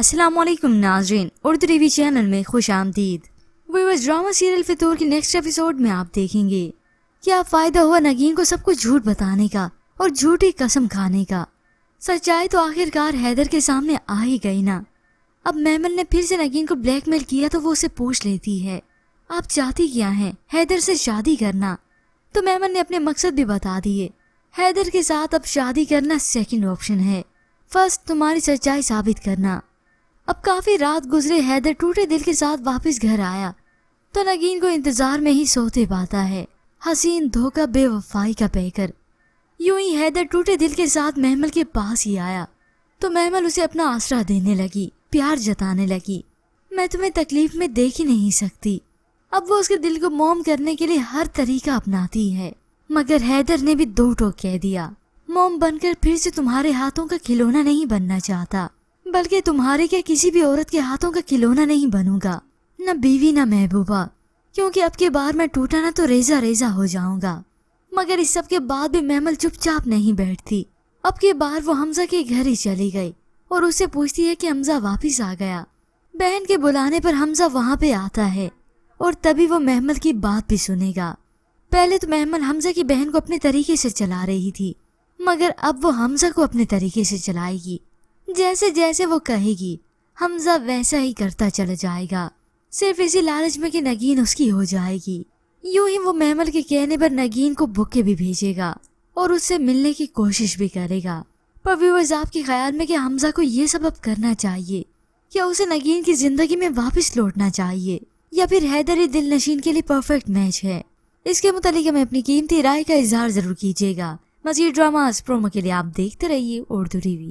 अस्सलाम वालेकुम नाज़रीन, उर्दू टीवी चैनल में खुश आमदीद। व्यूअर्स, ड्रामा सीरियल फितूर के नेक्स्ट एपिसोड में आप देखेंगे क्या फ़ायदा हुआ नगीन को सब कुछ झूठ बताने का और झूठी कसम खाने का। सच्चाई तो आखिरकार हैदर के सामने आ ही गई ना। अब मेमन ने फिर से नगीन को ब्लैकमेल किया तो वो उसे पूछ लेती है, आप चाहती क्या हैं? हैदर से शादी करना। तो मेमन ने अपने मकसद भी बता दिए। हैदर के साथ अब शादी करना सेकंड ऑप्शन है, फर्स्ट तुम्हारी सच्चाई साबित करना। अब काफी रात गुजरे, हैदर टूटे दिल के साथ वापस घर आया तो नगीन को इंतजार में ही सोते पाता है। हसीन धोखा बेवफाई का पैकर। यूं ही हैदर टूटे दिल के साथ महमल के पास ही आया तो महमल उसे अपना आसरा देने लगी, प्यार जताने लगी। मैं तुम्हें तकलीफ में देख ही नहीं सकती। अब वो उसके दिल को मोम करने के लिए हर तरीका अपनाती है, मगर हैदर ने भी दो टोक कह दिया, मोम बनकर फिर से तुम्हारे हाथों का खिलौना नहीं बनना चाहता, बल्कि तुम्हारे क्या किसी भी औरत के हाथों का खिलौना नहीं बनूंगा, न बीवी न महबूबा, क्योंकि अब के बार मैं टूटा ना तो रेजा रेजा हो जाऊंगा। मगर इस सब के बाद भी महमल चुपचाप नहीं बैठती। अब के बार वो हमजा के घर ही चली गई और उससे पूछती है कि हमजा वापिस आ गया। बहन के बुलाने पर हमजा वहाँ पे आता है और तभी वो महमल की बात भी सुनेगा। पहले तो महमल हमजा की बहन को अपने तरीके से चला रही थी, मगर अब वो हमजा को अपने तरीके से चलाएगी। जैसे जैसे वो कहेगी हमजा वैसा ही करता चला जाएगा, सिर्फ इसी लालच में कि नगीन उसकी हो जाएगी। यूं ही वो महमल के कहने पर नगीन को बुके भी भेजेगा और उससे मिलने की कोशिश भी करेगा। पर व्यूअर्स, आपके ख्याल में क्या हमजा को ये सब अब करना चाहिए? क्या उसे नगीन की जिंदगी में वापस लौटना चाहिए, या फिर हैदर ही दिल नशीन के लिए परफेक्ट मैच है? इसके मुतालिक हमें अपनी कीमती राय का इजहार जरूर कीजिएगा। मज़ीद ड्रामास प्रोमो के लिए आप देखते रहिए उर्दू टीवी।